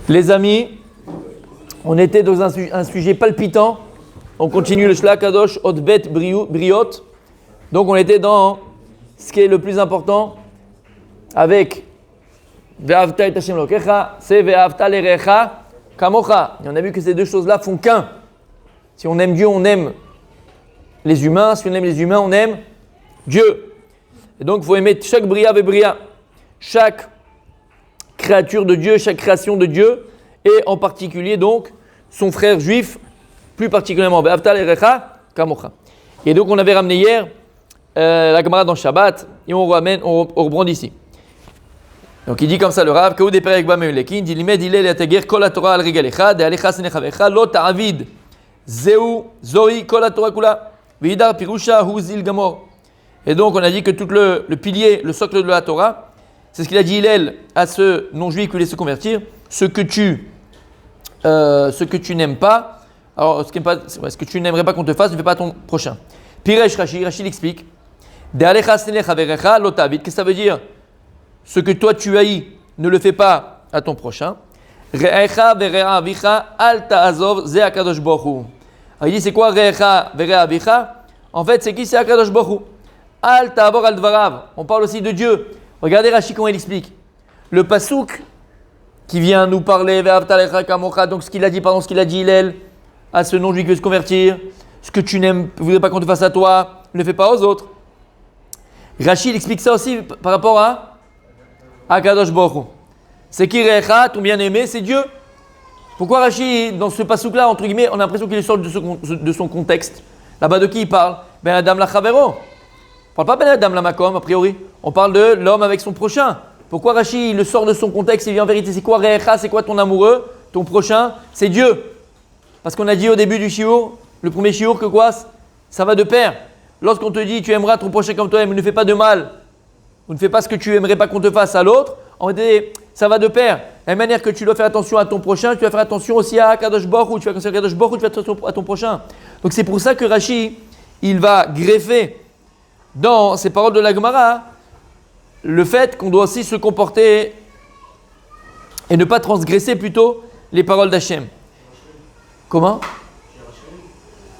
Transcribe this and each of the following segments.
Les amis, on était dans un sujet palpitant. On continue le Shlach Kadosh Otbet Briot. Donc on était dans ce qui est le plus important avec Ve'avta et Hashem Lokecha, c'est Ve'avta lerecha kamocha. Et on a vu que ces deux choses-là font qu'un. Si on aime Dieu, on aime les humains. Si on aime les humains, on aime Dieu. Et donc il faut aimer chaque Bria Ve'Bria, chaque créature de Dieu, chaque création de Dieu, et en particulier donc son frère juif, plus particulièrement Ve'avta lerecha kamocha. Et donc on avait ramené hier la Gemara dans Shabbat, et on reprend d'ici. Donc il dit comme ça le Rav, Kaoud Perek Ba Meulekin, dit Limed Hillel Yatagir Kol HaTorah Al Regel Echad, Alecha Senechavecha, Lo Ta'avid, Zeu, Zohi, Kol HaTorah Kula, Vidar Pirusha, Huzil Gamor. Et donc on a dit que tout le pilier, le socle de la Torah, c'est ce qu'il a dit Hillel à ce non-juif qui voulait se convertir, ce que tu n'aimes pas, alors ce que tu n'aimerais pas qu'on te fasse, ne fais pas à ton prochain. Piresh Rashi l'explique. Qu'est-ce que ça veut dire? Ce que toi tu haïs, ne le fais pas à ton prochain. Il dit c'est quoi Re'echa ve'Re'a Avicha? En fait, c'est qui? C'est Akadosh Baruch Hu. Al ta'avor al dvarav. On parle aussi de Dieu. Regardez Rashi comment il explique. Le pasouk qui vient nous parler ve'avta lecha kamocha, donc ce qu'il a dit, pardon, ce qu'il a dit Hillel à ce non-juif qui veut se convertir, ce que tu n'aimes, ne voudrais pas qu'on te fasse à toi, ne le fais pas aux autres. Rashi il explique ça aussi par rapport à Akadosh Baruch Hu. C'est qui Re'echa, ton bien-aimé, c'est Dieu. Pourquoi Rashi, dans ce pasouk-là, entre guillemets, on a l'impression qu'il sort de son contexte. Là-bas de qui il parle? Ben Adam la Chavero. On ne parle pas Ben Adam la Makom, a priori. On parle de l'homme avec son prochain. Pourquoi Rashi il le sort de son contexte? Il dit en vérité, c'est quoi Re'echa, c'est quoi ton amoureux? Ton prochain, c'est Dieu. Parce qu'on a dit au début du shiur, le premier shiur, que quoi? Ça va de pair. Lorsqu'on te dit tu aimeras ton prochain comme toi-même, ne fais pas de mal, ou ne fais pas ce que tu aimerais pas qu'on te fasse à l'autre, en fait, ça va de pair. De la même manière que tu dois faire attention à ton prochain, tu dois faire attention aussi à Kadosh Baruch Hu, tu vas considérer Kadosh Baruch Hu, tu vas faire attention à ton prochain. Donc c'est pour ça que Rashi, il va greffer dans ces paroles de la Gemara le fait qu'on doit aussi se comporter et ne pas transgresser plutôt les paroles d'Hachem. Comment?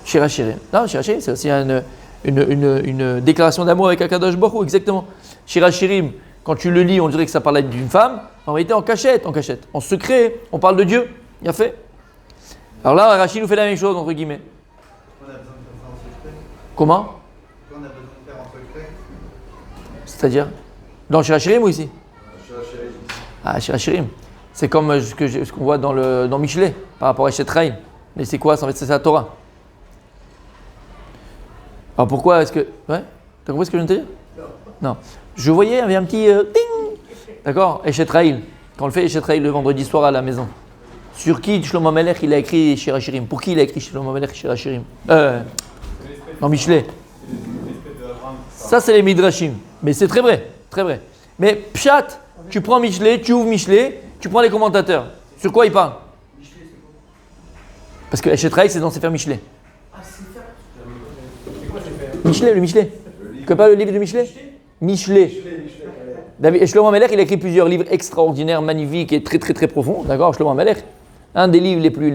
Shirachirim. Non, Shirachirim, c'est aussi une déclaration d'amour avec Akadosh Baruch Hu, exactement. Shirachirim, quand tu le lis, on dirait que ça parle d'une femme. En réalité, en cachette. En secret, on parle de Dieu. Il a fait. Alors là, Rashi nous fait la même chose, entre guillemets. On a besoin de faire en secret. Comment? On a besoin de faire en secret. C'est-à-dire? Dans Shirachirim ou ici? Shirachirim. Ah, Shirachirim. C'est comme ce qu'on voit dans Michelet, par rapport à Eshet-Raïm. Mais c'est quoi? En fait, c'est la Torah. Alors pourquoi est-ce que... Ouais? T'as compris ce que je viens de te dire? Non. Je voyais, il y avait un petit ding. D'accord? Eshet-Raïl. Quand on le fait Eshet-Raïl le vendredi soir à la maison. Sur qui Shlomo Melech il a écrit Shirachirim? Pour qui il a écrit Shlomo Melech Shirachirim? Non, Michelet. Ça, c'est les Midrashim. Mais c'est très vrai. Très vrai. Mais Pshat, tu prends Michelet, tu ouvres Michelet, tu prends les commentateurs. Sur quoi ils parlent? Parce que Eshet-Raïl, c'est dans Sefer Michelet. Michelet, le Michelet. Tu connais pas le livre de Michelet? Michelet. Et Shlomo Melech, il a écrit plusieurs livres extraordinaires, magnifiques et très très très profonds. D'accord, Shlomo Melech. Un des livres les plus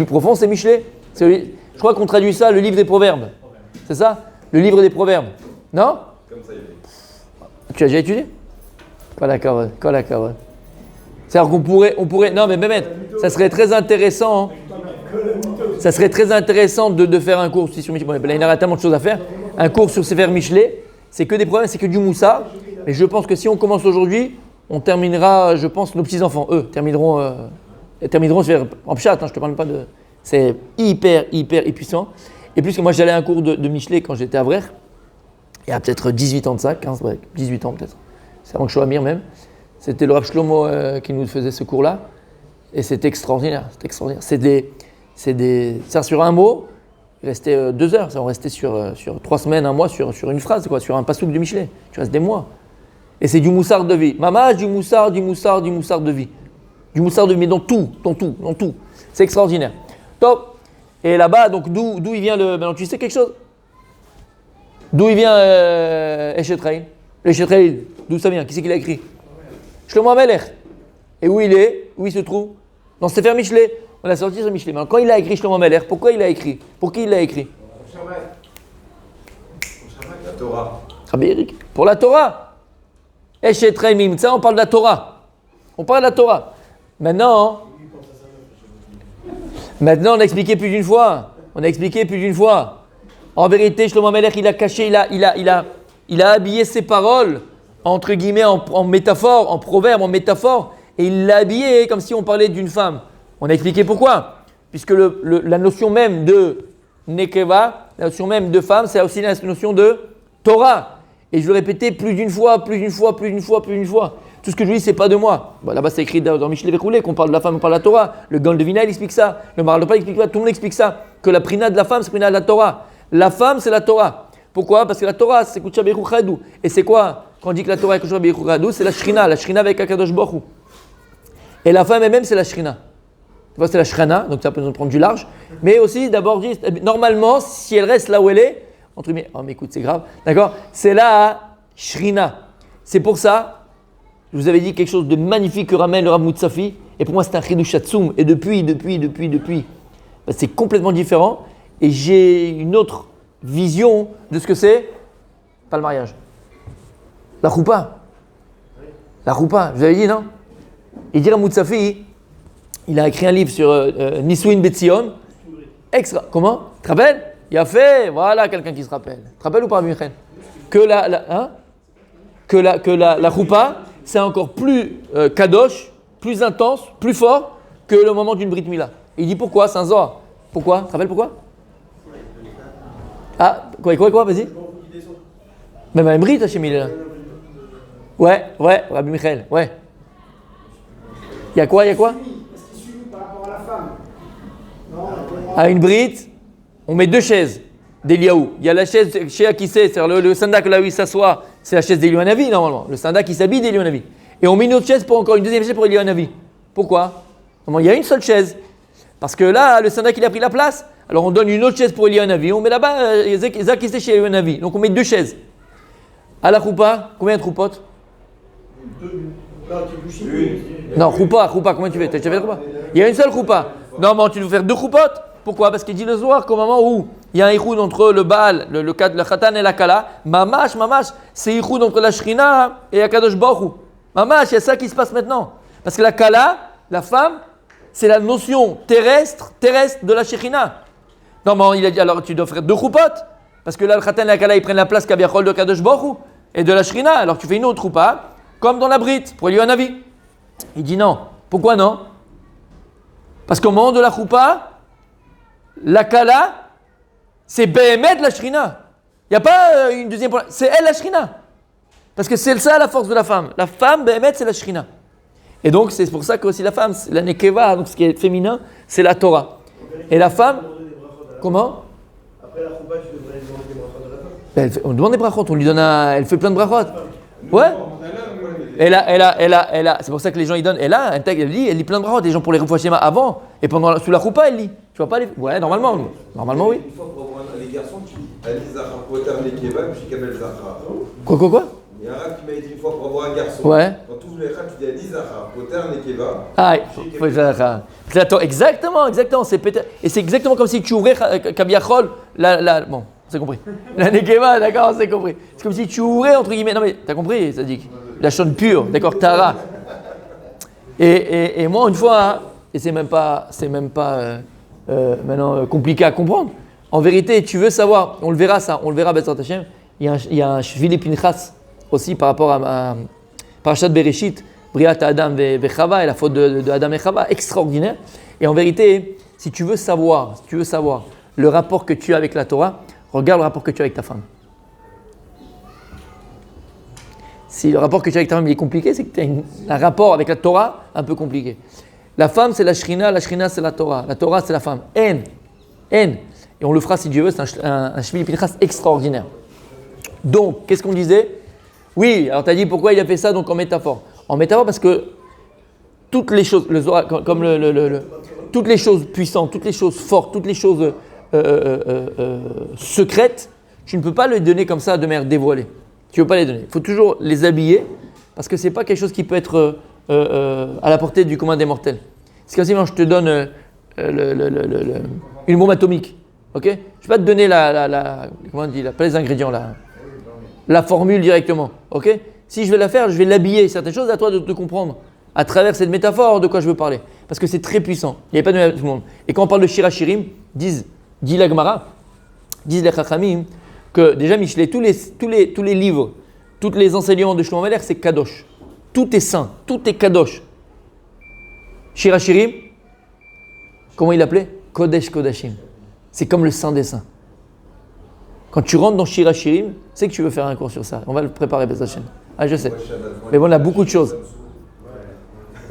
profonds, c'est Michelet. Je crois qu'on traduit ça, le livre des proverbes. C'est ça? Le livre des proverbes. Non? Comme ça, il est. Tu as déjà étudié? Kolakavod. C'est-à-dire qu'on pourrait. Non, mais Mehmet, ça serait très intéressant. Ça serait très intéressant de faire un cours sur Michelet. Bon, il y aura tellement de choses à faire. Un cours sur Sefer Michelet, c'est que des problèmes, c'est que du moussard. Mais je pense que si on commence aujourd'hui, on terminera, je pense, nos petits-enfants, eux, termineront en pshat, je te parle pas de... C'est hyper puissant. Et puisque moi j'allais à un cours de Michelet quand j'étais à Vrech, il y a peut-être 18 ans de ça, 15, ouais, 18 ans peut-être. C'est avant que je sois Amir même. C'était le Rav Shlomo qui nous faisait ce cours-là. Et c'était extraordinaire. C'est sur un mot, il restait 2 heures. On restait sur 3 semaines, un mois, sur une phrase, quoi, sur un pasouk de Michelet. Tu restes des mois. Et c'est du moussard de vie. Maman, du moussard de vie. Du moussard de vie, mais dans tout. C'est extraordinaire. Top. Et là-bas, donc d'où il vient le... Maintenant, tu sais quelque chose? D'où il vient Eshet-Raïl? Eshet-Raïl, d'où ça vient? Qui c'est qui l'a écrit? Shlomo Melech. Et où il est? Où il se trouve? Dans Sefer Mishlei. On a sorti sur Mishlei. Mais quand il a écrit Shlomo Ameler, pourquoi il a écrit? Pour qui il l'a écrit? La Torah. Rabbi Eric. Pour la Torah. Eshet Reim Mimtza, on parle de la Torah. On parle de la Torah. Maintenant, on a expliqué plus d'une fois. En vérité, Shlomo Ameler, il a caché, il a habillé ses paroles, entre guillemets, en métaphore, en proverbe, en métaphore, et il l'a habillé comme si on parlait d'une femme. On a expliqué pourquoi. Puisque la notion même de Nekeva, la notion même de femme, c'est aussi la notion de Torah. Et je le répétais plus d'une fois. Tout ce que je dis, c'est pas de moi. Bon, là-bas, c'est écrit dans Mishlei Vechoulé qu'on parle de la femme, on parle de la Torah. Le Gaon de Vilna, il explique ça. Le Maharal de Prague explique ça. Tout le monde explique ça. Que la prina de la femme, c'est la prina de la Torah. La femme, c'est la Torah. Pourquoi? Parce que la Torah, c'est Kudsha Be'echu Chadou. Et c'est quoi? Quand on dit que la Torah est Kudsha Be'echu Chadou, c'est la Shrina avec Akadosh Baruch Hu. Et la femme elle-même, c'est la Shrina. C'est la Shrana, donc ça peut nous prendre du large. Mais aussi, d'abord, normalement, si elle reste là où elle est, entre guillemets, oh mais écoute, c'est grave, d'accord? C'est la Shrina. C'est pour ça, je vous avais dit quelque chose de magnifique que ramène le Rav Moutsafi. Et pour moi, c'est un Chidush Hatzoum. Et depuis, ben, c'est complètement différent. Et j'ai une autre vision de ce que c'est, pas le mariage. La choupa. La choupa, je vous avais dit, non? Et dire à Moutsafi, il a écrit un livre sur Nisouin Betzion. Extra. Comment? Tu te rappelles? Il a fait, voilà quelqu'un qui se rappelle. Tu te rappelles ou pas, Michel? Que la choupa, c'est encore plus kadosh, plus intense, plus fort que le moment d'une Brit Mila. Il dit pourquoi? C'est un Zohar. Pourquoi? Tu te rappelles pourquoi? Ah, quoi, vas-y. Même un Brit, Hachem, il est là. Ouais, Rabbi Michel, ouais. Il y a quoi? À une brite, on met deux chaises d'Eliaou. Il y a la chaise chez Akissé, c'est-à-dire le sandak là où il s'assoit, c'est la chaise d'Eliaou Hanavi normalement. Le sandak qui s'habille d'Eliaou Hanavi. Et on met une autre chaise pour encore une deuxième chaise pour Eliaou Hanavi. Pourquoi? Il y a une seule chaise. Parce que là, le sandak il a pris la place. Alors on donne une autre chaise pour Eliaou Hanavi. On met là-bas Zakissé chez Eliaou Hanavi. Donc on met deux chaises. À la choupa, combien de choupotes? Non, choupa, combien tu fais? Tu fais choupa? Il y a une seule choupa. Non, tu veux faire deux choupotes? Pourquoi? Parce qu'il dit le soir qu'au moment où il y a un ichoud entre le Baal, le Khatan et la Kala, mamash, c'est ichoud entre la Shrina et Akadosh Baruch Hu. Mamash, il y a ça qui se passe maintenant. Parce que la Kala, la femme, c'est la notion terrestre de la Shrina. Non, il a dit alors tu dois faire deux choupotes. Parce que là, le Khatan et la Kala, ils prennent la place Kaviachol de Kadosh Baruch Hu et de la Shrina. Alors tu fais une autre choupa, comme dans la Brite, pour Eliaou Hanavi. Il dit non. Pourquoi non? Parce qu'au moment de la choupa, la Kala, c'est Behemet la Shrina. Il n'y a pas une deuxième point. C'est elle la Shrina. Parce que c'est ça la force de la femme. La femme, Behemet, c'est la Shrina. Et donc, c'est pour ça que aussi la femme, la Nekeva, donc ce qui est féminin, c'est la Torah. Et la femme, comment? Après la choupa, tu devrais lui demander des brachot de la femme. On demande des brachot, on lui donne elle fait plein de brachot. Ouais. Elle a, c'est pour ça que les gens ils donnent. Elle lit plein de brachot. Les gens pour les refouachements avant et pendant sous la choupa, elle lit. Tu vois pas les. Ouais, normalement oui. Une fois pour avoir les garçons, tu dis Zahar, Poter, Nekeva, puis Kabel Zahar. Quoi? Il y a un qui m'a dit une fois pour avoir un garçon. Ouais. Quand tu ouvres les chats, tu dis Zahar, Poter, Nekeva. Ah, exactement. Et c'est exactement comme si tu ouvrais Kabiachol, bon, c'est compris. La Nekeva, d'accord, c'est compris. C'est comme si tu ouvrais entre guillemets. Non mais t'as compris, ça dit. La chaîne pure, d'accord, Tara. Et moi une fois, et c'est même pas maintenant compliqué à comprendre. En vérité, tu veux savoir, on le verra Bezrat Hashem. Il y a un Shvili Pinchas aussi par rapport à Parashat Bereshit, Briat Adam Vechava et la faute de Adam et Chava, extraordinaire. Et en vérité, si tu veux savoir le rapport que tu as avec la Torah, regarde le rapport que tu as avec ta femme. Si le rapport que tu as avec ta femme est compliqué, c'est que tu as un rapport avec la Torah un peu compliqué. La femme, c'est la Shrina c'est la Torah c'est la femme. En. Et on le fera si Dieu veut, c'est un Shvili Pinchas extraordinaire. Donc, qu'est-ce qu'on disait? Oui, alors tu as dit pourquoi il a fait ça donc en métaphore. En métaphore parce que toutes les choses, comme toutes les choses puissantes, toutes les choses fortes, toutes les choses secrètes, tu ne peux pas les donner comme ça de manière dévoilée. Tu ne peux pas les donner. Il faut toujours les habiller parce que ce n'est pas quelque chose qui peut être à la portée du commun des mortels. C'est comme si moi, je te donne une bombe atomique. Ok? Je ne vais pas te donner comment on dit, pas les ingrédients, la formule directement. Ok? Si je vais la faire, je vais l'habiller. Certaines choses, à toi de comprendre à travers cette métaphore de quoi je veux parler. Parce que c'est très puissant. Il n'y avait pas de tout le monde. Et quand on parle de Shirachirim, dit la Gemara, disent les Chachamim, que déjà Michelet, tous les livres, tous les enseignements de Shlomo Amelech, c'est Kadosh. Tout est saint, tout est Kadosh. Shirachirim, comment il l'appelait? Kodesh Kodashim. C'est comme le saint des saints. Quand tu rentres dans Shirachirim, c'est que tu veux faire un cours sur ça. On va le préparer, B'ez Hashem. Ah, je sais. Mais bon, on a beaucoup de choses.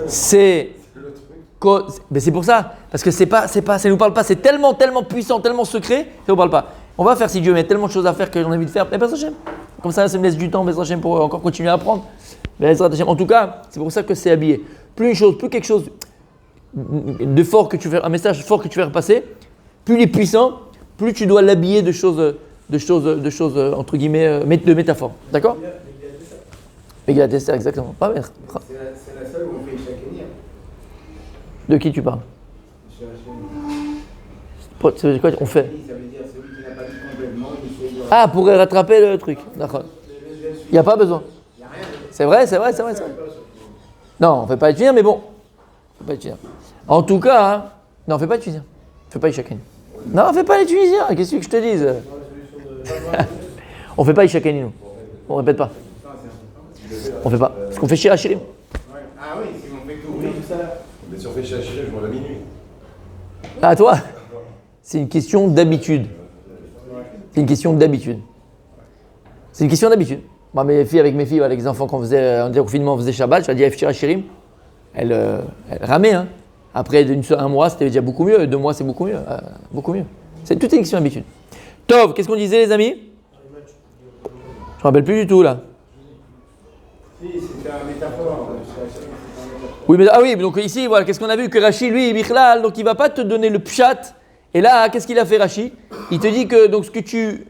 Mais c'est pour ça, parce que ça nous parle pas, c'est tellement puissant, tellement secret, ça nous parle pas. On va faire si Dieu met tellement de choses à faire que j'en ai envie de faire. Mais B'ez Hashem. Comme ça me laisse du temps, B'ez Hashem, pour encore continuer à apprendre. B'ez Hashem. En tout cas, c'est pour ça que c'est habillé. Plus quelque chose de fort que tu veux, un message fort que tu veux faire passer, plus il est puissant, plus tu dois l'habiller de choses entre guillemets, de métaphores. D'accord? Megillat Esther, exactement. Pas mettre. C'est la seule où on fait Shakenir. De qui tu parles? C'est quoi on fait? Ça veut dire celui qui n'a pas dit complètement, il fait. Ah, pour rattraper le truc. D'accord. Il n'y a pas besoin. C'est vrai. Non, on ne fait pas les Tunisiens, mais bon. On fait pas les Tunisiens. En tout cas, hein, non, on ne fait pas les Tunisiens. On ne fait pas les Shakenir. Non, on ne fait pas les Tunisiens. Qu'est-ce que je te dise? On ne fait pas les Shakenir, nous. On ne répète pas. On ne fait pas. Parce qu'on fait Shirachirim. Ah oui, si on fait tout ça. Mais si on fait Shirachirim, je m'en à minuit. Ah, toi? C'est une question d'habitude. C'est une question d'habitude. Moi, avec mes filles, avec les enfants, quand on faisait en confinement, on faisait Shabbat, je dis Shirachirim. Elle ramait. Hein. Après un mois, c'était déjà beaucoup mieux. 2 mois, c'est beaucoup mieux. Beaucoup mieux. C'est toute une question d'habitude. Tov, qu'est-ce qu'on disait, les amis? Je ne me rappelle plus du tout, là. Si, c'était un métaphore. Oui, donc ici, voilà, qu'est-ce qu'on a vu? Que Rashi, lui, Bichlal, donc il ne va pas te donner le pshat. Et là, qu'est-ce qu'il a fait, Rashi? Il te dit que donc, ce que tu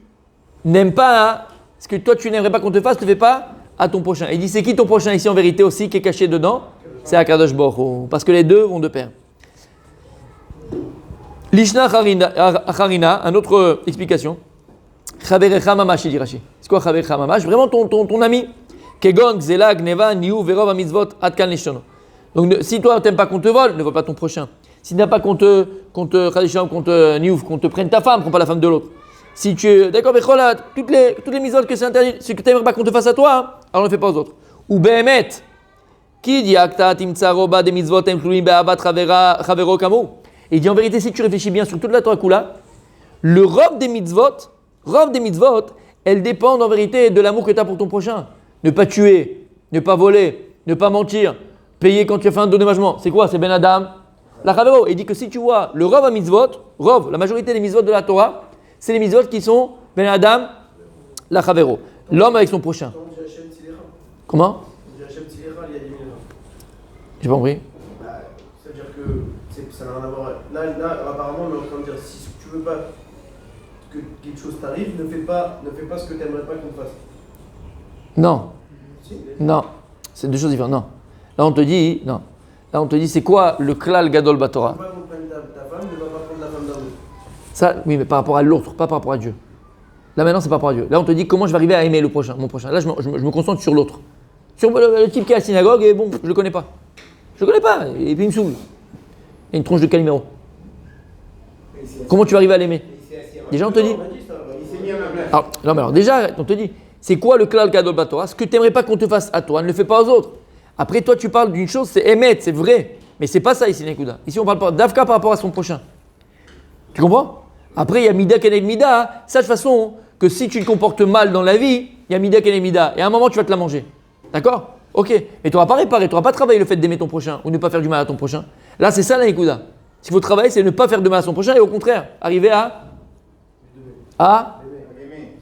n'aimes pas, hein, ce que toi tu n'aimerais pas qu'on te fasse, ne le fais pas à ton prochain. Et il dit, c'est qui ton prochain ici en vérité aussi, qui est caché dedans? C'est Akadosh Baruch Hu, parce que les deux vont de pair. Lishna Acharina, une autre explication. Chaverecha mamash, dit Rashi. C'est quoi Chaverecha mamash? Vraiment ton ami. Kegon, Gzela, Gneva, Niu, Verov, Amitzvot, Atkan Leshono. Donc si toi tu n'aimes pas qu'on te vole, ne vole pas ton prochain. Si tu n'aimes pas qu'on te Niu, qu'on te prenne ta femme, qu'on pas la femme de l'autre. Si tu d'accord, mais toutes les mitzvot que c'est interdit, ce que tu n'aimerais pas qu'on te fasse à toi, alors ne le fais pas aux autres. Ou Behemet, qui dit Akta Timtsa Roba des mitzvot Emkluim Be'avat Chavero Kamo. Et il dit en vérité, si tu réfléchis bien sur toute la Torah Kula, le robe des mitzvot, elles dépendent en vérité de l'amour que tu as pour ton prochain. Ne pas tuer, ne pas voler, ne pas mentir, payer quand tu as fait un dédommagement. C'est quoi? C'est Ben Adam, la Chavero. Il dit que si tu vois le Rov à mitzvot, la majorité des mitzvot de la Torah, c'est les mitzvot qui sont Ben Adam, la Chavero. L'homme avec son prochain. Comment? J'ai pas compris. C'est-à-dire que ça n'a rien à voir. Là, apparemment, on est en train de dire si tu veux pas que quelque chose t'arrive, ne fais pas ce que tu n'aimerais pas qu'on fasse. Non. Si, non. C'est deux choses différentes. Non. Là, on te dit, non. Là, on te dit, c'est quoi le klal gadol batora? Ne va pas prendre ta femme, ne va pas prendre la femme d'un autre. Ça, oui, mais par rapport à l'autre, pas par rapport à Dieu. Là, maintenant, c'est par rapport à Dieu. Là, on te dit comment je vais arriver à aimer mon prochain. Là, je me concentre sur l'autre. Sur le type qui est à la synagogue, et bon, je le connais pas. Je le connais pas, et puis il me saoule. Il y a une tronche de Calimero. Comment tu vas arriver à l'aimer? Déjà, on te dit. Alors, déjà, on te dit, c'est quoi le klal gadol batora? Ce que tu n'aimerais pas qu'on te fasse à toi, ne le fais pas aux autres. Après, toi, tu parles d'une chose, c'est émettre, c'est vrai. Mais c'est pas ça ici, Nekuda. Ici, on parle pas d'Afka par rapport à son prochain. Tu comprends? Après, il y a Mida Keneg Mida. Sache de toute façon que si tu te comportes mal dans la vie, il y a Mida Keneg Mida. Et à un moment, tu vas te la manger. D'accord? Ok. Mais tu n'auras pas réparé, tu n'auras pas travaillé le fait d'aimer ton prochain ou ne pas faire du mal à ton prochain. Là, c'est ça, la Nekuda. Ce qu'il faut travailler, c'est ne pas faire de mal à son prochain et au contraire, arriver à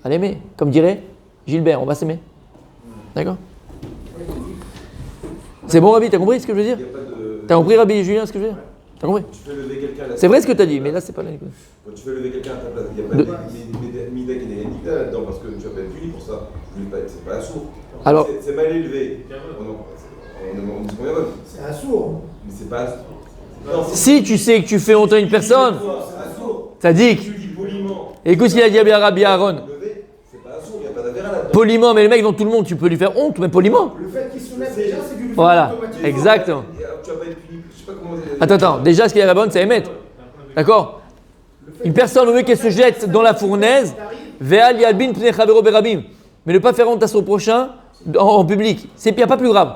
l'aimer. Comme dirait Gilbert, on va s'aimer. D'accord? C'est bon, Rabbi, t'as compris ce que je veux dire? T'as compris, Rabbi et Julien, ce que je veux dire? T'as compris? Tu fais lever quelqu'un à la C'est vrai ce que t'as dit, mais là, c'est pas la Nekuda. Quand tu fais lever quelqu'un à ta place, il n'y a pas de Mida qui n'est pas là-dedans parce que tu vas pas être puni pour ça. C'est pas la sourd. Alors, c'est mal élevé. On dit combien d'autres? C'est un sourd. Mais c'est pas. Si tu sais que tu fais honte à une personne, ça dit. Tu dis poliment. Écoute ce qu'il a dit à Rabbi Aaron. C'est pas un sourd, il n'y a pas d'affaire là-dedans. Poliment, mais le mec, dans tout le monde, tu peux lui faire honte, mais poliment. Le fait qu'il se lève déjà, c'est du Voilà, exactement. Tu vas pas être puni. Je sais pas comment. Attends, déjà, ce qui est la bonne, c'est émettre. D'accord? Une personne, au mieux qu'elle se jette dans la fournaise, ve'al yalbin pnei chavero berabim. Mais ne pas faire honte à son prochain en public. Il n'y a pas plus grave.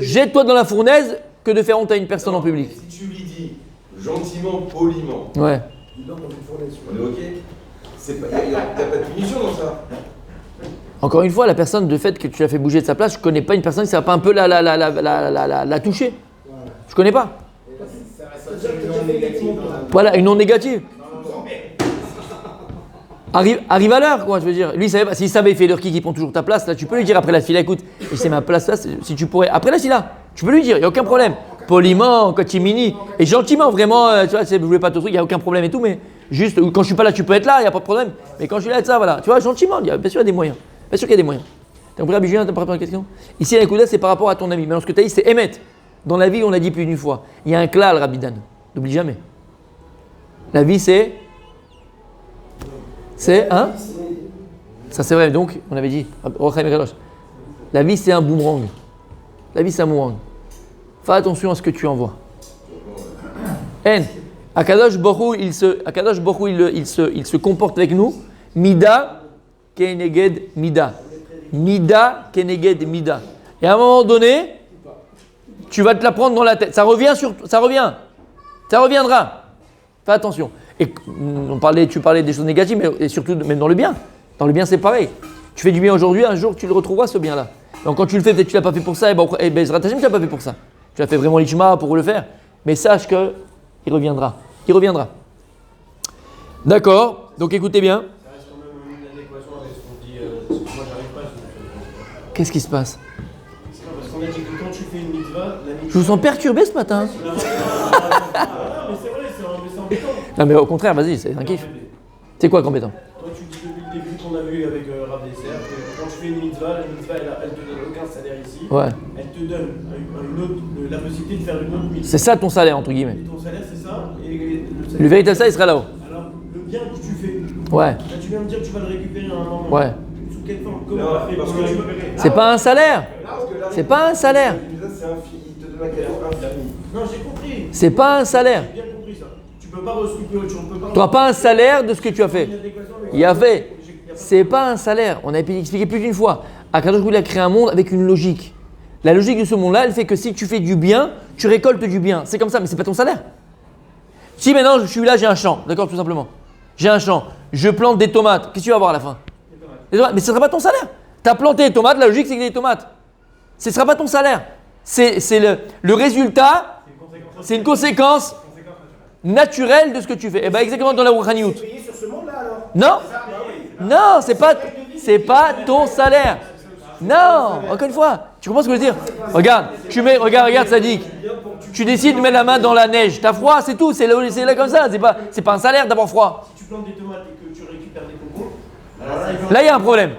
Jette-toi dans la fournaise que de faire honte à une personne en public. Si tu lui dis gentiment, poliment, Ouais. on est ok? Il n'y a pas de punition dans ça. Encore une fois, la personne, de fait que tu l'as fait bouger de sa place, je ne connais pas une personne qui ne va pas un peu la toucher. Je ne connais pas. Voilà, une non négative. Arrive à l'heure, quoi, je veux dire. Lui, s'il savait, il fait l'heure qui prend toujours ta place, là, tu peux lui dire après la file, écoute, c'est ma place là, si tu pourrais. Après la file, là, tu peux lui dire, il n'y a aucun problème. Poliment, catimini, et gentiment, vraiment, tu vois, je voulais pas te truc, il n'y a aucun problème et tout, mais juste, quand je suis pas là, tu peux être là, il n'y a pas de problème. Mais quand je suis là, ça, voilà. Tu vois, gentiment, bien sûr, il y a des moyens. Bien sûr qu'il y a des moyens. T'as compris, Rabbi Julien, par rapport à la question? Ici, la Kouda, c'est par rapport à ton ami. Maintenant, ce que tu as dit, c'est émettre. Dans la vie, on l'a dit plus d'une fois. Il y a un klal, Rabbi Dan. N'oublie jamais. La vie, c'est. Hein? Ça, c'est vrai. Donc, on avait dit. La vie, c'est un boomerang. La vie, c'est un boomerang. Fais attention à ce que tu envoies. Akadosh Baruch Hu, il se comporte avec nous. Mida keneged mida. Mida keneged mida. Et à un moment donné, tu vas te la prendre dans la tête. Ça reviendra. Fais attention. Et tu parlais des choses négatives, mais surtout même dans le bien. Dans le bien, c'est pareil. Tu fais du bien aujourd'hui, un jour, tu le retrouveras, ce bien-là. Donc quand tu le fais, peut-être que tu ne l'as pas fait pour ça, et ben Zrat Hashem, tu ne l'as pas fait pour ça. Tu as fait vraiment l'Ishma pour le faire. Mais sache qu'il reviendra. Il reviendra. D'accord. Donc écoutez bien. Ça reste quand même une adéquation avec ce qu'on dit. Moi, j'arrive pas. Qu'est-ce qui se passe? Parce qu'on a dit que quand tu fais une mitzvah, la mitzvah. Je vous sens perturbé ce matin. Mais c'est vrai, c'est embêtant. Non mais au contraire, vas-y, c'est un kiff. C'est quoi compétent? Toi, tu dis depuis le début qu'on a vu avec Rav Desser que quand tu fais une mitzvah, la mitzvah, elle te donne aucun salaire ici. Ouais. Elle te donne la possibilité de faire une autre mitzvah. C'est ça ton salaire, entre guillemets. Et ton salaire, c'est ça. Et Le véritable salaire, il sera là-haut. Alors, le bien que tu fais, Ouais. là, tu viens me dire que tu vas le récupérer à un moment. Ouais. Sous quelle forme? Comment Non, parce que C'est pas un salaire. C'est pas un salaire. C'est un fil, il te donne un cadeau infini. Non, j'ai compris. C'est pas un salaire. J'ai bien compris ça. Tu peux pas restructurer, tu peux pas. Tu n'auras pas un salaire de ce que tu as fait. Une adéquation avec Il a fait. C'est pas un salaire. On a expliqué plus d'une fois. Akadosh Baruch Hu a créé un monde avec une logique. La logique de ce monde-là, elle fait que si tu fais du bien, tu récoltes du bien. C'est comme ça, mais c'est pas ton salaire. Si maintenant je suis là, j'ai un champ, d'accord, tout simplement. J'ai un champ, je plante des tomates. Qu'est-ce que tu vas avoir à la fin? Des tomates. Mais ce ne sera pas ton salaire. Tu as planté des tomates, la logique c'est qu'il y a des tomates. Ce ne sera pas ton salaire. C'est le résultat, c'est une conséquence naturelle de ce que tu fais. Et bien exactement dans la Rouhaniout. payé sur ce monde-là alors. Non, non, c'est pas ton salaire. Non, encore une fois, tu comprends ce que je veux dire? Regarde, regarde Sadik. Tu décides de mettre la main dans la neige. T'as froid, c'est tout. C'est là comme ça. C'est pas un salaire d'avoir froid. Si tu plantes des tomates et que tu récupères des concombres, Là, il y a un problème.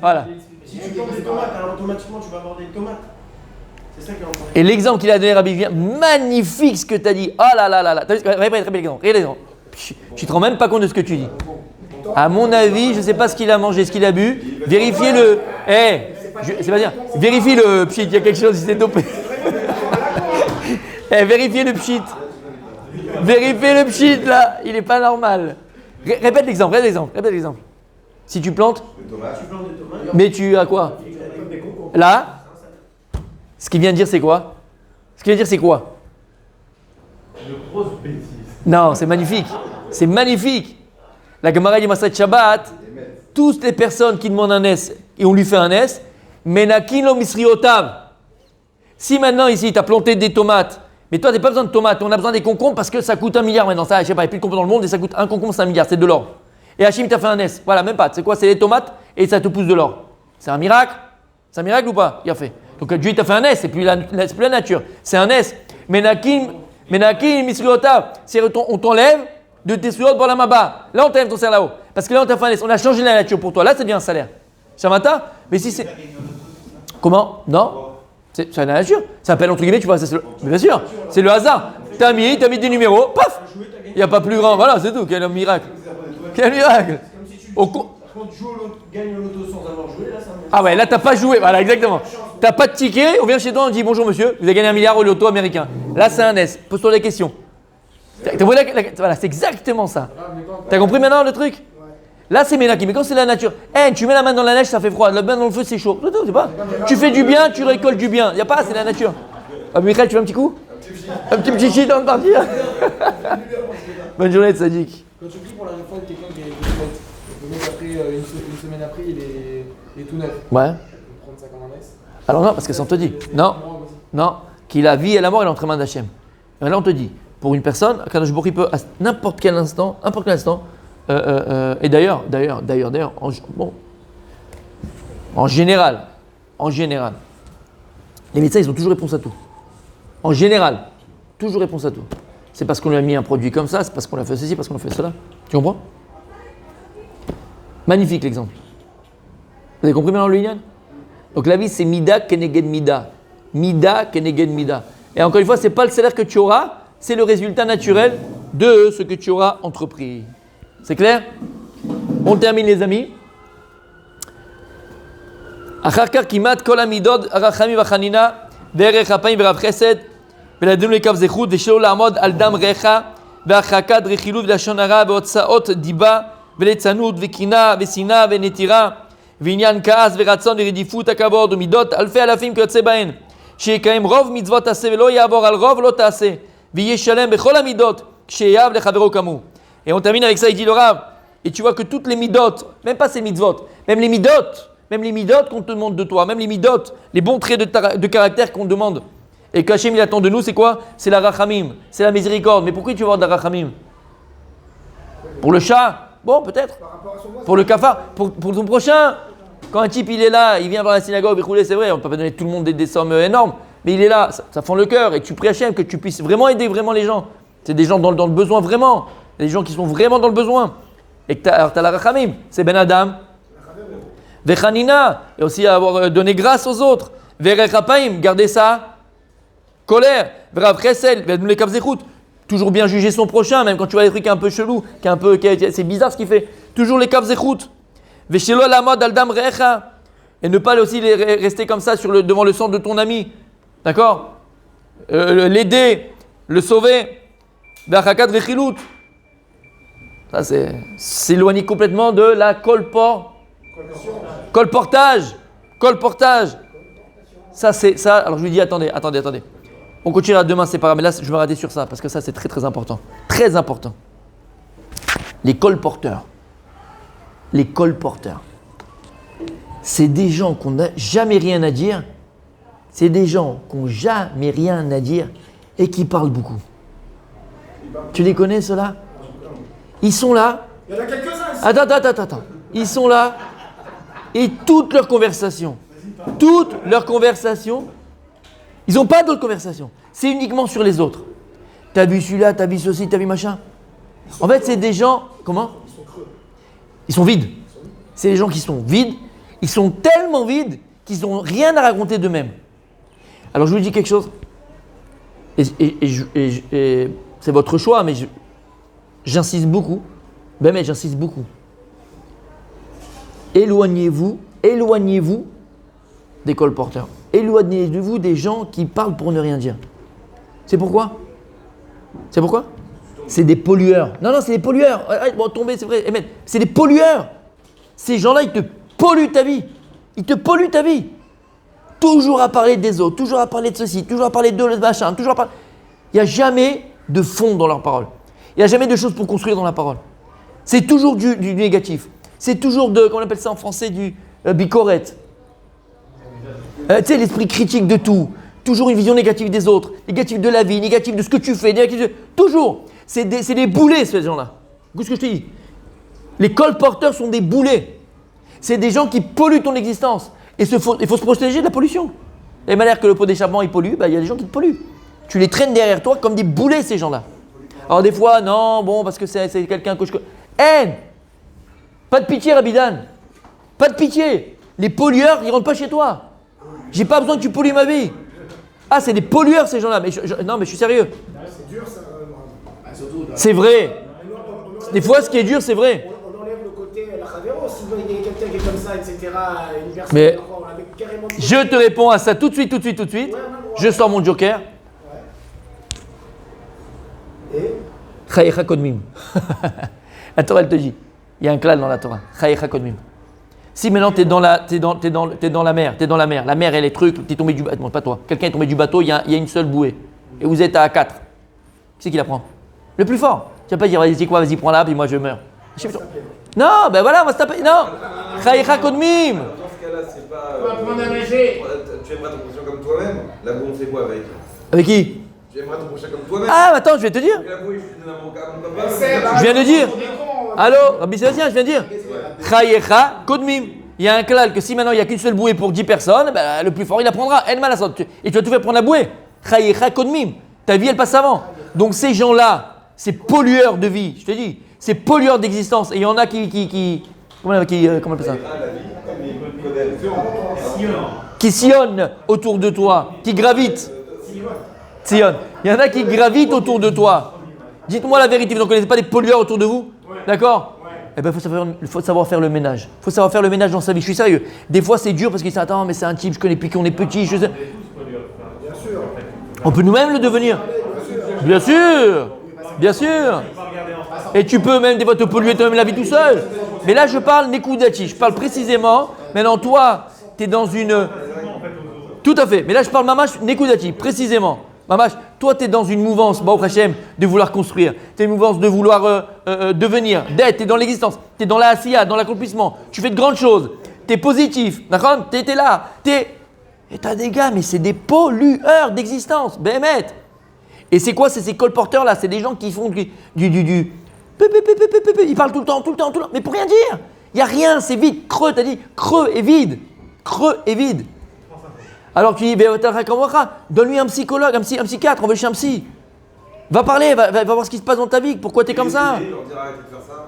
Voilà. Si tu plantes des tomates, alors automatiquement tu vas avoir des tomates. C'est ça qui est en train de. Et l'exemple qu'il a donné Rabbi vient, magnifique ce que tu as dit. Oh là là là là. Répète l'exemple. Tu te rends même pas compte de ce que tu dis. À mon avis, je ne sais pas ce qu'il a mangé, ce qu'il a bu. Vérifiez le. C'est pas dire. Vérifie le pchit. Il y a quelque chose, il s'est dopé. Vérifiez le pchit. Vérifiez le pchit là. Il n'est pas normal. Répète l'exemple. Si tu plantes, Tu plantes des tomates, mais tu as quoi? des concombres. Là, ce qu'il vient de dire, c'est quoi? Une grosse bêtise. Non, c'est magnifique. C'est magnifique. La Gemara dit Masat Shabbat, toutes les personnes qui demandent un S et on lui fait un S, Menakin lo misriotav. Si maintenant ici tu as planté des tomates, mais toi tu n'as pas besoin de tomates, on a besoin des concombres parce que ça coûte 1 milliard maintenant. Ça, je sais pas, il n'y a plus de concombres dans le monde et ça coûte un concombre, c'est 1 milliard, c'est de l'or. Et Hachim t'a fait un S, voilà, même pas. C'est quoi? C'est les tomates et ça te pousse de l'or. C'est un miracle? C'est un miracle ou pas? Il a fait. Donc Dieu t'a fait un S, c'est plus la nature, c'est un S. Menakin misriotav, c'est on t'enlève de tes suyotes pour la maba. Là, on t'enlève ton salaire là-haut. Parce que là, on t'a fait un S. On a changé la nature pour toi. Là, ça devient un salaire. Shamata? Mais si c'est. Comment? Non? C'est la nature. Ça s'appelle entre guillemets, tu vois, mais bien sûr, c'est le hasard. T'as mis des numéros, paf. Il n'y a pas plus grand. Voilà, c'est tout. Quel miracle. Quel miracle. Quand tu gagnes le loto sans avoir joué, là, ça me... Ah ouais, là, t'as pas joué. Voilà, exactement. T'as pas de ticket. On vient chez toi, on dit bonjour monsieur, vous avez gagné 1 milliard au loto américain. Là, c'est un S. Pose-toi la question. Voilà, c'est exactement ça. T'as compris maintenant le truc? Là, c'est Ménaki. Mais quand c'est la nature, tu mets la main dans la neige, ça fait froid. La main dans le feu, c'est chaud. C'est pas. Tu fais du bien, tu récoltes du bien. Il n'y a pas, c'est la nature. Ah, Michael, tu veux un petit coup? Un petit chichi dans le partir. Bonne journée, Tzadik. Quand tu pries pour la réforme de quelqu'un qui est faute, le mec après, une semaine après, il est tout neuf. Ouais. On peut prendre ça comme un S. Alors non, parce que ça on te dit. Non, qu'il a vie et la mort est entre les mains d'Hachem. Et là on te dit, pour une personne, Kadosh Baruch Hu peut à n'importe quel instant, et d'ailleurs, en général, les médecins ils ont toujours réponse à tout. En général, toujours réponse à tout. C'est parce qu'on lui a mis un produit comme ça, c'est parce qu'on a fait ceci, parce qu'on a fait cela. Tu comprends? Magnifique l'exemple. Vous avez compris maintenant le Inyan? Donc la vie c'est Mida Keneged Mida. Mida Keneged Mida. Et encore une fois, ce n'est pas le salaire que tu auras, c'est le résultat naturel de ce que tu auras entrepris. C'est clair? On termine les amis. אחר כך כמעט כל המידות הרחמים והחנינה וערך אפיים ורב חסד ולדון לקו זכות ושלא לעמוד על דם ריחה והרחקת רכילות ולשון הרע והוצאות דיבה וליצנות וקינה ושנאה ונטירה ועניין כעס ורצון ורדיפות הכבוד ומידות אלפי אלפים כיוצא בהן שיקיים רוב מצוות תעשה ולא יעבור על רוב לא תעשה ויהיה שלם בכל המידות כשיאהב לחברו כמוהו. Et on termine avec ça, il dit le Rav, et tu vois que toutes les midot, même pas ces mitzvot, même les midot qu'on te demande de toi, même les midot, les bons traits de caractère qu'on demande, et qu'Hachem il attend de nous, c'est quoi? C'est la rachamim, c'est la miséricorde. Mais pourquoi tu veux avoir de la rachamim? Pour le chat? Bon, peut-être. Pour le cafard? Pour ton prochain? Quand un type il est là, il vient voir la synagogue, c'est vrai, on ne peut pas donner tout le monde des sommes énormes, mais il est là, ça fend le cœur, et tu pries Hachem que tu puisses vraiment aider vraiment les gens. C'est des gens dans le besoin vraiment. Des gens qui sont vraiment dans le besoin. Et que tu as la rachamim, c'est Ben Adam. Vechanina, et aussi avoir donné grâce aux autres. Verechapaim, garder sa colère. Verav Chesel, toujours bien juger son prochain, même quand tu vois des trucs un peu chelous, c'est bizarre ce qu'il fait. Toujours les kav zechut. Veshelo lamod aldam recha. Et ne pas aussi rester comme ça devant le sang de ton ami. D'accord? L'aider, le sauver. Vechakat vechilut. Ça, c'est s'éloigner complètement de la colportage. Ça, c'est ça. Alors, je lui dis, attendez. On continuera demain, c'est pas grave. Mais là, je vais m'arrêter sur ça parce que ça, c'est très, très important. Très important. Les colporteurs. C'est des gens qu'on n'a jamais rien à dire. C'est des gens qui n'ont jamais rien à dire et qui parlent beaucoup. Tu les connais, ceux-là? Ils sont là. Il y en a quelques-uns ici. Attends. Ils sont là et toutes leurs conversations, ils n'ont pas d'autres conversations. C'est uniquement sur les autres. T'as vu celui-là, t'as vu ceci, t'as vu machin. En fait, c'est des gens, comment? Ils sont vides. C'est des gens qui sont vides. Ils sont tellement vides qu'ils n'ont rien à raconter d'eux-mêmes. Alors, je vous dis quelque chose. Et c'est votre choix, mais j'insiste beaucoup. J'insiste beaucoup. Éloignez-vous des colporteurs. Éloignez-vous des gens qui parlent pour ne rien dire. C'est pourquoi? C'est des pollueurs. Non, c'est des pollueurs. Bon, tomber, c'est vrai. C'est des pollueurs. Ces gens-là, ils te polluent ta vie. Toujours à parler des autres, toujours à parler de ceci, toujours à parler de machin, toujours à parler. Il n'y a jamais de fond dans leur parole. Il n'y a jamais de choses pour construire dans la parole. C'est toujours du négatif. C'est toujours comment on appelle ça en français, du bicoret. Tu sais, l'esprit critique de tout. Toujours une vision négative des autres, négative de la vie, négative de ce que tu fais, toujours. C'est des boulets, ces gens-là. Qu'est-ce que je te dis? Les colporteurs sont des boulets. C'est des gens qui polluent ton existence. Et il faut se protéger de la pollution. De la manière que le pot d'échappement il pollue, il y a des gens qui te polluent. Tu les traînes derrière toi comme des boulets, ces gens-là. Alors des fois, parce que c'est quelqu'un que je connais. Pas de pitié, Rabidan. Pas de pitié. Les pollueurs, ils rentrent pas chez toi. J'ai pas besoin que tu pollues ma vie. Ah, c'est des pollueurs ces gens-là. Mais non, mais je suis sérieux. C'est dur ça. C'est vrai. Des fois, ce qui est dur, c'est vrai. On enlève le côté la Javero, s'il y a quelqu'un qui est comme ça, etc. Une personne Mais avec carrément. je te réponds à ça tout de suite. Je sors mon joker. Et Chayecha Kodmim. La Torah, elle te dit. Il y a un clal dans la Torah. Chayecha Kodmim. Si maintenant t'es dans la mer, la mer elle est truc, t'es tombé du bateau, pas toi, quelqu'un est tombé du bateau, il y a une seule bouée, et vous êtes à 4. Qui c'est qui la prend? Le plus fort. Tu vas pas dire, vas-y quoi, vas-y prends-la, puis moi je meurs. Non, ben voilà, on va se taper. Non, Chayecha Kodmim. Dans ce cas-là, c'est pas. apprendre à nager. Tu aimeras ton prochain comme toi-même. La boue, on fait quoi avec? Avec qui? Tu aimeras ton prochain comme toi-même. Ah, attends, je vais te dire. La boue, je te donne à mon papa. Je viens de dire. Allô, Rabbi Sébastien, je viens de dire. Chayecha Kodmim. Il y a un clal que si maintenant il n'y a qu'une seule bouée pour 10 personnes, ben, le plus fort il la prendra. Et tu vas tout faire prendre la bouée. Chayecha Kodmim. Ta vie elle passe avant. Donc ces gens-là, ces pollueurs de vie, je te dis, ces pollueurs d'existence. Et il y en a comment on appelle ça? Qui sillonnent autour de toi, qui gravitent. Sillonnent. Il y en a qui gravitent autour de toi. Dites-moi la vérité, vous n'en connaissez pas des pollueurs autour de vous? D'accord? Eh bien, il faut savoir faire le ménage. Il faut savoir faire le ménage dans sa vie. Je suis sérieux. Des fois, c'est dur parce qu'ils disent attends, mais c'est un type, je connais depuis qu'on est petit. Je sais. On peut nous-mêmes le devenir. Bien sûr. Bien sûr. Et tu peux même des fois te polluer toi-même la vie tout seul. Mais là, je parle Nekudati. Je parle précisément. Maintenant, toi, tu es dans une. Tout à fait. Mais là, je parle Mamash Nekudati, précisément. Mamash, toi, tu es dans une mouvance, Baruch Hashem, de vouloir construire. Tu es une mouvance de vouloir devenir, d'être. Tu es dans l'existence. Tu es dans la Asiya, dans l'accomplissement. Tu fais de grandes choses. Tu es positif. D'accord? Tu es là. Et tu as des gars, mais c'est des pollueurs d'existence. Béhémet. Et c'est quoi? C'est ces colporteurs-là. C'est des gens qui font du. Ils parlent tout le temps. Mais pour rien dire. Il n'y a rien. C'est vide. Creux, tu as dit. Creux et vide. Creux et vide. Alors tu dis, donne-lui un psychologue, un psychiatre, on veut chez un psy. Va parler, va voir ce qui se passe dans ta vie, pourquoi tu es comme ça.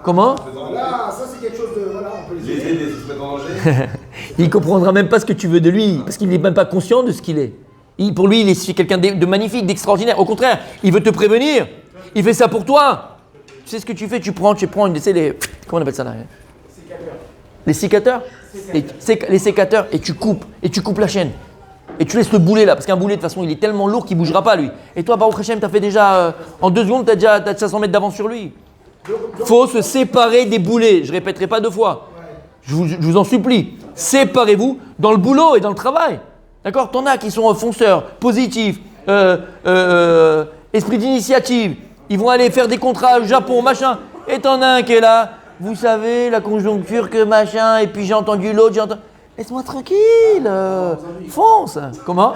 Comment? Voilà, ça c'est quelque chose de. Voilà, on peut les aider, se mettre en danger. Il ne comprendra même pas ce que tu veux de lui, parce qu'il n'est même pas conscient de ce qu'il est. Pour lui, il est quelqu'un de magnifique, d'extraordinaire. Au contraire, il veut te prévenir. Il fait ça pour toi. Tu sais ce que tu fais? Tu prends les. Comment on appelle ça là? Les sécateurs. Les sécateurs, et tu coupes la chaîne. Et tu laisses le boulet là, parce qu'un boulet de toute façon il est tellement lourd qu'il ne bougera pas lui. Et toi, Baruch Hashem, tu as fait déjà, en 2 secondes, tu as 500 mètres d'avance sur lui. Faut se séparer des boulets, je ne répéterai pas 2 fois. Je vous en supplie, séparez-vous dans le boulot et dans le travail. D'accord? T'en as qui sont fonceurs, positifs, esprit d'initiative. Ils vont aller faire des contrats au Japon, machin. Et t'en as un qui est là, vous savez, la conjoncture que machin, et puis j'ai entendu l'autre, Laisse-moi tranquille, fonce. Comment?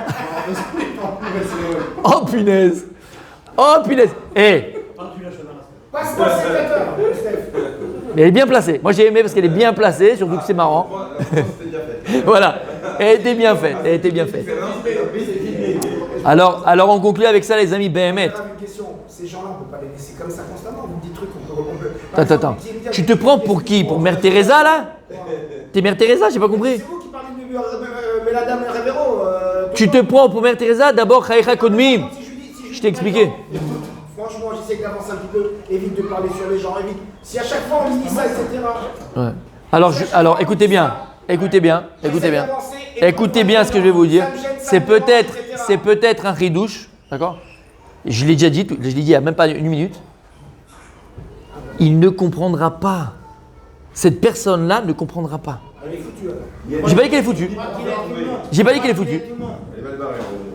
Oh punaise. Passe-moi le sécateur, Mais elle est bien placée. Moi j'ai aimé parce qu'elle est bien placée, surtout que c'est marrant. Voilà. Elle était bien faite. Alors on conclut avec ça les amis, Béhémet. Une question, ces gens-là, on ne peut pas les laisser comme ça constamment. Vous me dites trucs, on peut. Attends. Tu te prends pour qui? Pour Mère Teresa là? T'es Mère Teresa? J'ai pas compris. C'est vous qui parlez de Meladam Rivero. Tu te prends pour Mère Teresa? D'abord, Chayecha Kodmim. Je t'ai expliqué. Franchement, j'essaie d'avancer un petit peu, évite de parler sur les gens, évite. Si à chaque fois on dit ça, etc. Ouais. Alors écoutez bien. Écoutez bien ce que je vais vous dire. C'est peut-être un ridouche, d'accord? Je l'ai déjà dit, il n'y a même pas 1 minute. Il ne comprendra pas. Cette personne-là ne comprendra pas. Elle est foutue alors. J'ai pas dit qu'elle est foutue.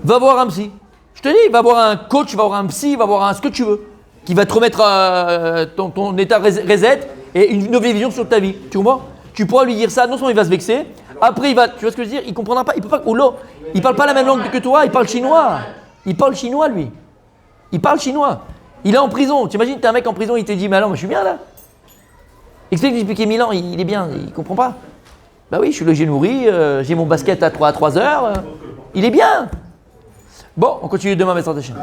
Va voir un psy. Je te dis, va voir un coach, va voir un psy, va voir ce que tu veux. Qui va te remettre ton état reset et une nouvelle vision sur ta vie. Tu comprends? Tu pourras lui dire ça, non seulement il va se vexer, après il va, tu vois ce que je veux dire? Il comprendra pas, il peut pas, il parle pas la même langue que toi, il parle chinois. Il parle chinois lui. Il est en prison. Tu imagines, t'es un mec en prison, il te dit, mais alors, moi, je suis bien là. Expliquer 1000 ans, il est bien, il comprend pas. Bah oui, je suis logé nourri, j'ai mon basket à 3 heures, il est bien. Bon, on continue demain, Bezrat Hashem.